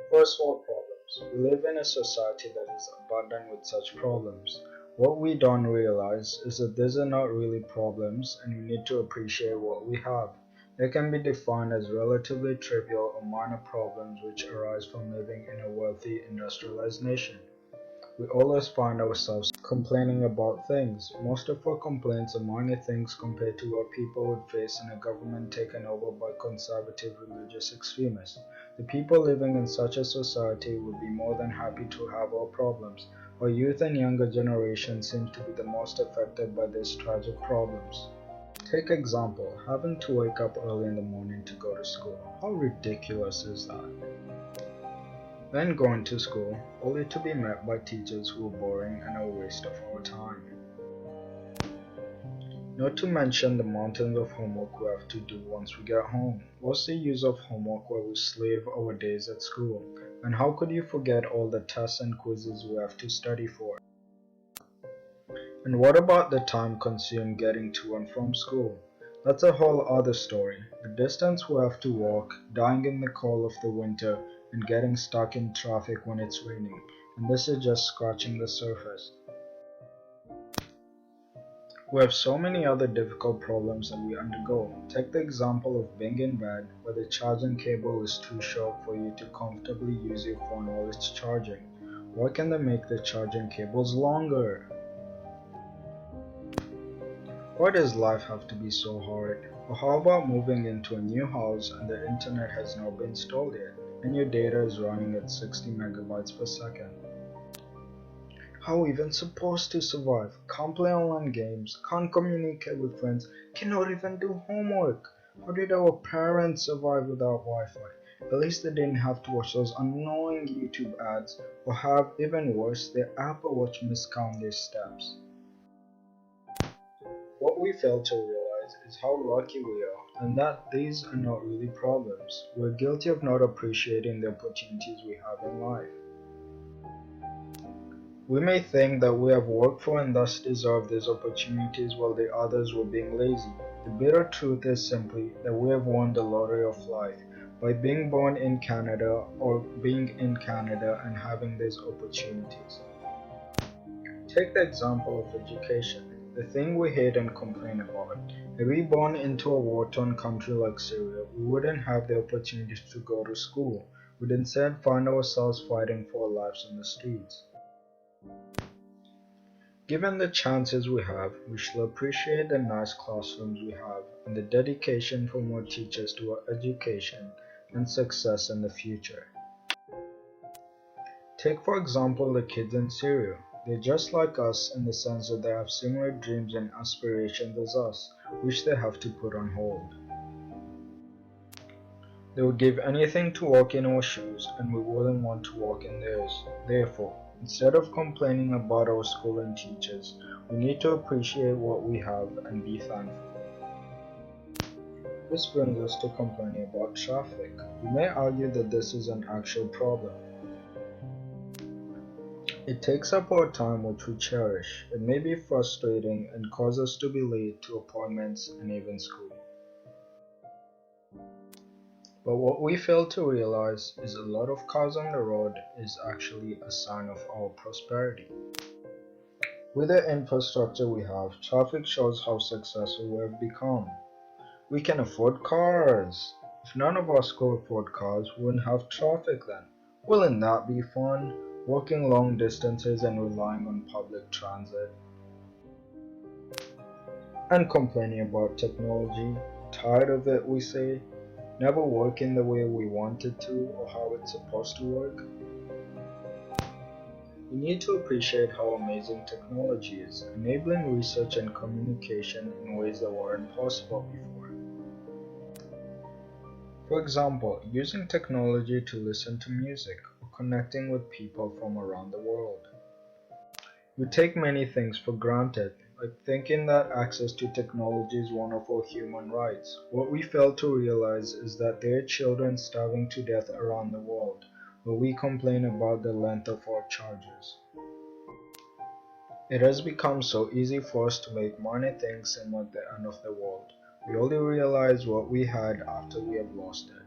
First world problems. We live in a society that is abundant with such problems. What we don't realize is that these are not really problems and we need to appreciate what we have. They can be defined as relatively trivial or minor problems which arise from living in a wealthy industrialized nation. We always find ourselves complaining about things. Most of our complaints are minor things compared to what people would face in a government taken over by conservative religious extremists. The people living in such a society would be more than happy to have our problems. Our youth and younger generation seems to be the most affected by these tragic problems. Take example, having to wake up early in the morning to go to school. How ridiculous is that? Then going to school, only to be met by teachers who are boring and a waste of our time. Not to mention the mountains of homework we have to do once we get home. What's the use of homework while we slave our days at school? And how could you forget all the tests and quizzes we have to study for? And what about the time consumed getting to and from school? That's a whole other story. The distance we have to walk, dying in the cold of the winter, and getting stuck in traffic when it's raining. And this is just scratching the surface. We have so many other difficult problems that we undergo. Take the example of being in bed where the charging cable is too short for you to comfortably use your phone while it's charging. Why can they make the charging cables longer? Why does life have to be so hard? Or how about moving into a new house and the internet has not been installed yet, and your data is running at 60 megabytes per second? How are we even supposed to survive? Can't play online games, can't communicate with friends, cannot even do homework. How did our parents survive without Wi-Fi? At least they didn't have to watch those annoying YouTube ads, or have, even worse, their Apple Watch miscount their steps. What we fail to realize is how lucky we are, and that these are not really problems. We're guilty of not appreciating the opportunities we have in life. We may think that we have worked for and thus deserve these opportunities while the others were being lazy. The bitter truth is simply that we have won the lottery of life by being born in Canada or being in Canada and having these opportunities. Take the example of education, the thing we hate and complain about. If we born into a war-torn country like Syria, we wouldn't have the opportunities to go to school. We'd instead find ourselves fighting for our lives on the streets. Given the chances we have, we should appreciate the nice classrooms we have and the dedication from our teachers to our education and success in the future. Take for example the kids in Syria. They're just like us in the sense that they have similar dreams and aspirations as us, which they have to put on hold. They would give anything to walk in our shoes, and we wouldn't want to walk in theirs. Therefore, instead of complaining about our school and teachers, we need to appreciate what we have and be thankful. This brings us to complaining about traffic. We may argue that this is an actual problem. It takes up our time which we cherish. It may be frustrating and cause us to be late to appointments and even school. But what we fail to realize is a lot of cars on the road is actually a sign of our prosperity. With the infrastructure we have, traffic shows how successful we have become. We can afford cars. If none of us could afford cars, we wouldn't have traffic then. Wouldn't that be fun? Walking long distances and relying on public transit. And complaining about technology. Tired of it, we say. Never working the way we want it to or how it's supposed to work. We need to appreciate how amazing technology is, enabling research and communication in ways that weren't possible before. For example, using technology to listen to music or connecting with people from around the world. We take many things for granted, like thinking that access to technology is one of our human rights. What we fail to realize is that there are children starving to death around the world, but we complain about the length of our charges. It has become so easy for us to make minor things seem like the end of the world. We only realize what we had after we have lost it.